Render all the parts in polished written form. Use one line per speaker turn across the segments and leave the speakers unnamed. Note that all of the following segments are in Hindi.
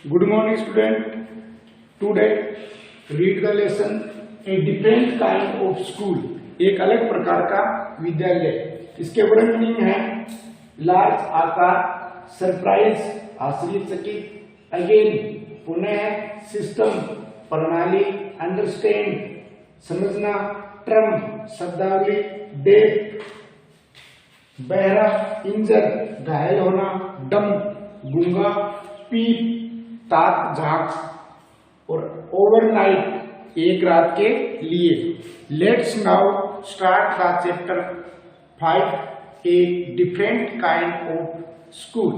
Good morning, student. Today, read the lesson. A different kind of school. एक अलग प्रकार का विद्यालय. इसके वर्ड मीनिंग है लार्ज आकार, सरप्राइज आश्चर्यचकित, अगेन पुनः, सिस्टम प्रणाली, अंडरस्टैंड समझना, टर्म शब्दावली, डेफ बहरा, इंजर घायल होना, डम गूंगा, पीप ताक झांक और ओवरनाइट एक रात के लिए. Let's now start the chapter 5 a different kind of school.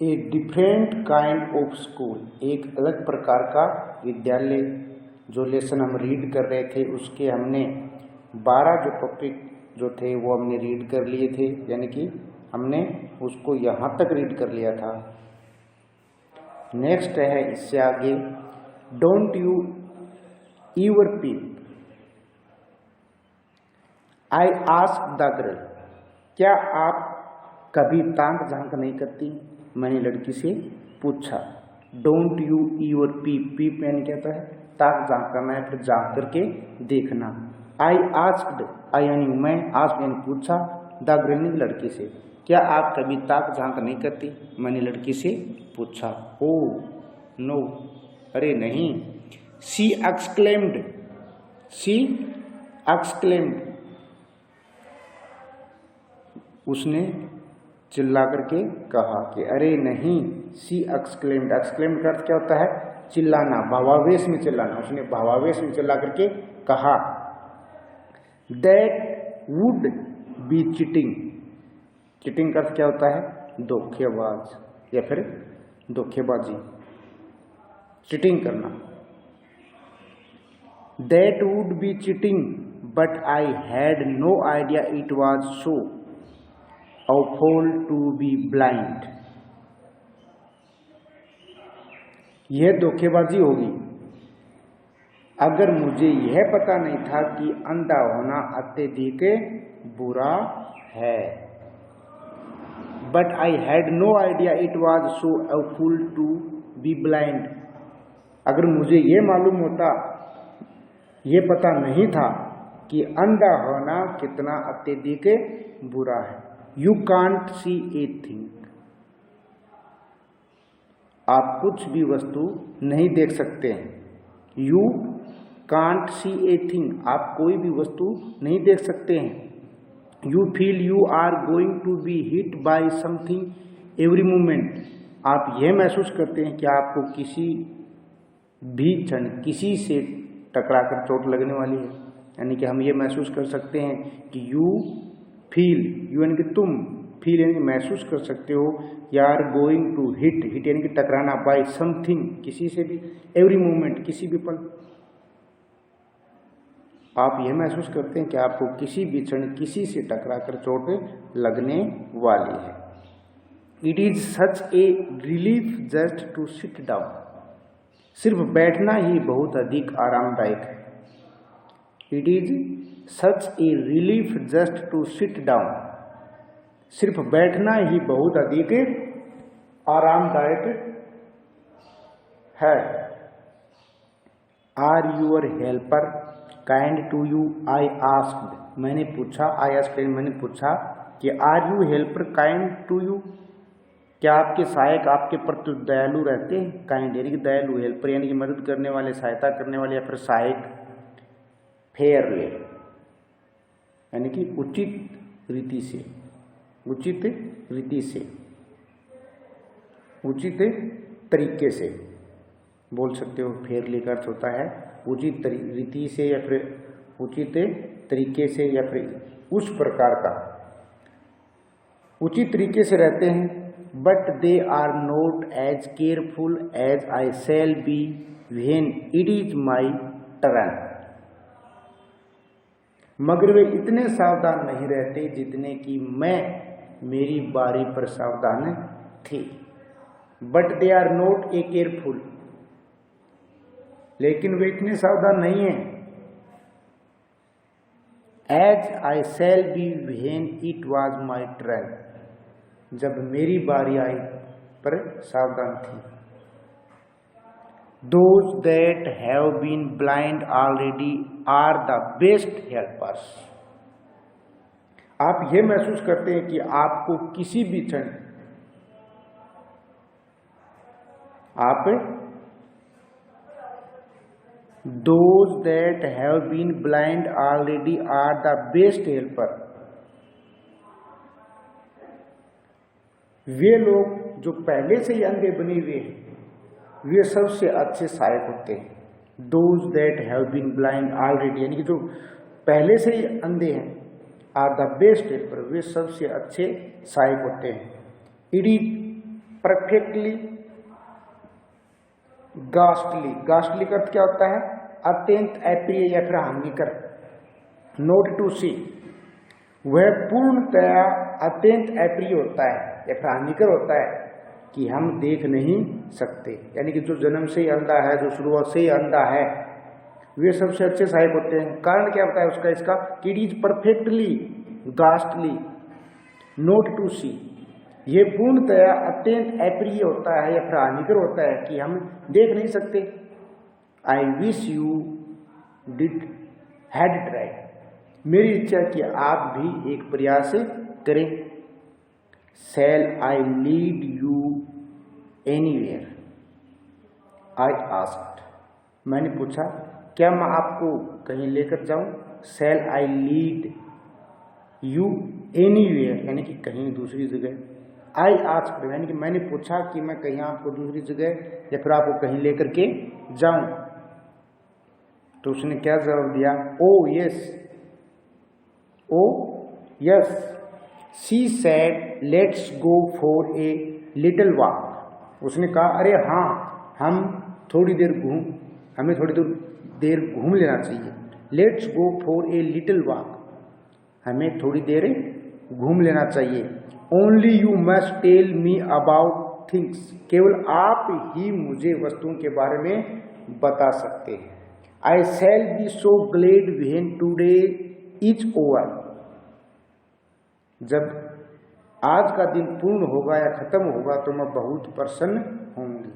A different kind of school, एक अलग प्रकार का विद्यालय. जो लेसन हम रीड कर रहे थे उसके हमने 12 जो टॉपिक जो थे वो हमने रीड कर लिए थे, यानी कि हमने उसको यहाँ तक रीड कर लिया था. नेक्स्ट है इससे आगे, don't you ever peep. I ask the girl, क्या आप कभी ताक झांक नहीं करती, मैंने लड़की से पूछा. डोंट यू ईवर पीप, पीप यानी क्या होता है, ताक झांक करना है, फिर झांक करके देखना. आई आस्क्ड, आई यानी मैं, आस्क यानी पूछा, द गर्ल यानी लड़की से, क्या आप कभी ताक झांक नहीं करती, मैंने लड़की से पूछा. ओ नो, अरे नहीं. शी एक्सक्लेम्ड, शी एक्सक्लेम्ड, उसने चिल्ला करके कहा कि अरे नहीं. शी एक्सक्लेम्ड, एक्सक्लेम्ड का अर्थ क्या होता है, चिल्लाना, भावावेश में चिल्लाना. उसने भावावेश में चिल्ला करके कहा. That would be cheating, cheating का अर्थ क्या होता है, धोखेबाज या फिर धोखेबाजी, चीटिंग करना. That would be cheating but I had no idea it was so awful to be blind. यह धोखेबाजी होगी अगर मुझे यह पता नहीं था कि अंधा होना अत्यधिक बुरा है. But I had no idea it was so awful to be blind. अगर मुझे ये मालूम होता, ये पता नहीं था कि अंधा होना कितना अत्यधिक बुरा है. You can't see a thing, आप कुछ भी वस्तु नहीं देख सकते हैं. You can't see a thing, आप कोई भी वस्तु नहीं देख सकते हैं. You feel you are going to be hit by something every moment, आप यह महसूस करते हैं कि आपको किसी भी क्षण किसी से टकराकर चोट लगने वाली है. यानी कि हम ये महसूस कर सकते हैं कि यू फील, यू यानी कि तुम, फील यानी कि महसूस कर सकते हो, you are going to hit, hit यानी कि टकराना, बाय समथिंग किसी से भी, एवरी मोमेंट किसी भी पल, आप यह महसूस करते हैं कि आपको किसी भी क्षण किसी से टकराकर चोट लगने वाली है. It is such a relief just to sit down, सिर्फ बैठना ही बहुत अधिक आरामदायक है. It is such a relief just to sit down, सिर्फ बैठना ही बहुत अधिक आरामदायक है. Are your helper kind to you, I asked, मैंने पूछा, आई आस्क्ड मैंने पूछा कि are you helper kind to you, क्या आपके सहायक आपके प्रति दयालु रहते हैं. काइंड यानी कि दयालु, हेल्पर यानी कि मदद करने वाले, सहायता करने वाले या फिर सहायक. फेयरली यानी कि उचित रीति से, उचित रीति से, उचित तरीके से बोल सकते हो. फेयरली का अर्थ होता है उचित रीति से या फिर उचित तरीके से या फिर उस प्रकार का, उचित तरीके से रहते हैं. But they are not as careful as I shall be when it is my turn, मगर वे इतने सावधान नहीं रहते जितने कि मैं मेरी बारी पर सावधान थे. But they are not a careful, लेकिन वे इतने सावधान नहीं हैं. As I shall be when it was my turn, जब मेरी बारी आई पर सावधान थी। Those that have been blind already are the best helpers. आप ये महसूस करते हैं कि आपको किसी भी क्षण Those that have been blind already are the best helper. वे लोग जो पहले से ही अंधे बने हुए हैं वे सबसे अच्छे सहायक होते हैं। Those that have been blind already, यानी कि जो पहले से ही अंधे हैं, are the best helper, वे सबसे अच्छे सहायक होते हैं। It is perfectly ghastly, ghastly का अर्थ क्या होता है? अत्यंत अप्रिय या फिर हानिकर। Not to see, वह पूर्णतया अत्यंत अप्रिय होता है या फिर हानिकर होता है कि हम देख नहीं सकते। यानी कि जो जन्म से ही अंधा है, जो शुरुआत से ही अंधा है, वे सबसे अच्छे सहायक होते हैं। कारण क्या होता है उसका? इसका it is perfectly ghastly not to see, ये पूर्णतया अत्यंत अप्रिय होता है या फिर हानिकर होता है कि हम देख नहीं सकते। I wish you did had try, मेरी इच्छा कि आप भी एक प्रयास करें। Shall I lead you anywhere? I asked. मैंने पूछा क्या मैं आपको कहीं लेकर जाऊं? Shall I lead you anywhere? यानी कि कहीं दूसरी जगह। I asked यानी कि मैंने पूछा कि मैं कहीं आपको दूसरी जगह या फिर आपको कहीं लेकर के जाऊं। तो उसने क्या जवाब दिया? Oh yes. Oh yes. She said, "Let's go for a little walk." उसने कहा अरे हाँ, हमें थोड़ी देर घूम लेना चाहिए। Let's go for a little walk, हमें थोड़ी देर घूम लेना चाहिए। Only you must tell me about things, केवल आप ही मुझे वस्तुओं के बारे में बता सकते हैं। I shall be so glad when today is over, जब आज का दिन पूर्ण होगा या खत्म होगा तो मैं बहुत प्रसन्न होंगी।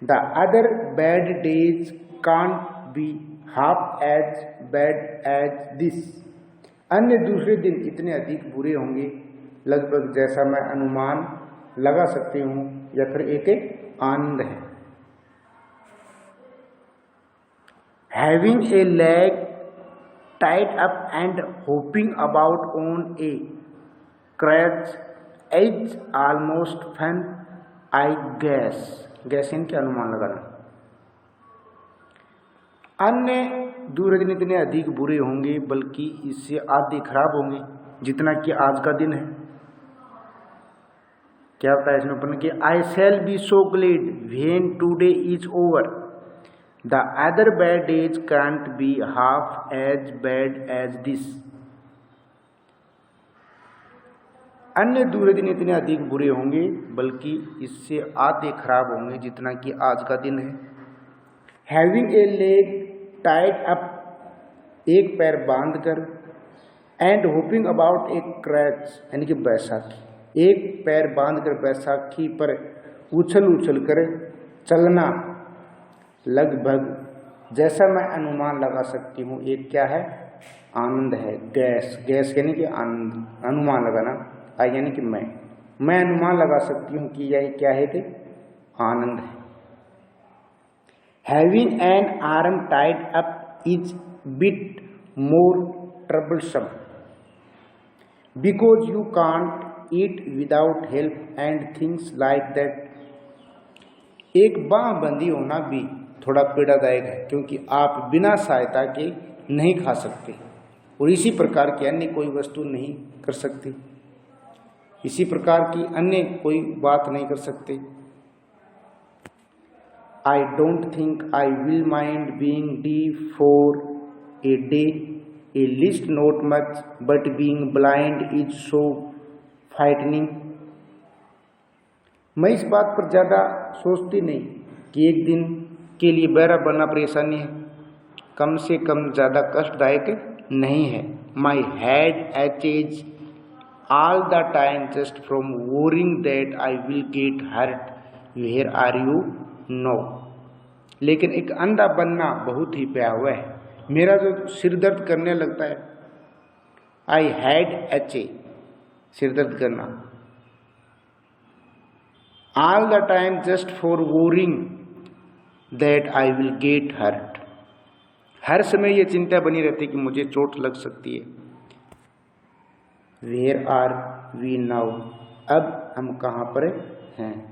The other bad days can't be half as bad as this, अन्य दूसरे दिन इतने अधिक बुरे होंगे लगभग जैसा मैं अनुमान लगा सकती हूँ या फिर एक आनंद है। Having a leg tied up and hopping about on a crutch is almost fun, I guess. Gas इनके अनुमान लगाना। अन्य दूसरे दिन इतने अधिक बुरे होंगे बल्कि इससे आधे खराब होंगे जितना कि आज का दिन है। क्या होता है इसमें अपन कि I shall be so glad when today is over. The other bad days can't be half as bad as this. अन्य दूसरे दिन इतने अधिक बुरे होंगे बल्कि इससे आधे खराब होंगे जितना कि आज का दिन है। Having a leg tied up, एक पैर बांधकर, and hopping about a crutch, यानी कि बैसाखी, एक पैर बांधकर बैसाखी पर उछल उछल कर चलना लगभग जैसा मैं अनुमान लगा सकती हूँ एक क्या है? आनंद है। गैस यानी कि आनंद, अनुमान लगाना। आई यानी कि मैं अनुमान लगा सकती हूँ कि यह क्या है? कि आनंद है। Having an arm tied up is bit more troublesome because you can't eat without help and things like that. एक बांह बंदी होना भी थोड़ा पीड़ादायक है क्योंकि आप बिना सहायता के नहीं खा सकते और इसी प्रकार की अन्य कोई वस्तु नहीं कर सकते, इसी प्रकार की अन्य कोई बात नहीं कर सकते। I don't think I will mind being deaf for a day, at least not much, but being blind is so frightening. मैं इस बात पर ज़्यादा सोचती नहीं कि एक दिन के लिए बहरा बनना परेशानी है, कम से कम ज़्यादा कष्टदायक नहीं है। My head aches all the time just from worrying that I will get hurt, where are you know. लेकिन एक अंधा बनना बहुत ही प्यारा हुआ है, मेरा जो सिर दर्द करने लगता है, आई हैड HA, सिर दर्द करना, all the time just for worrying that I will get hurt, हर समय ये चिंता बनी रहती कि मुझे चोट लग सकती है। वेयर आर वी नाउ, अब हम कहाँ पर हैं।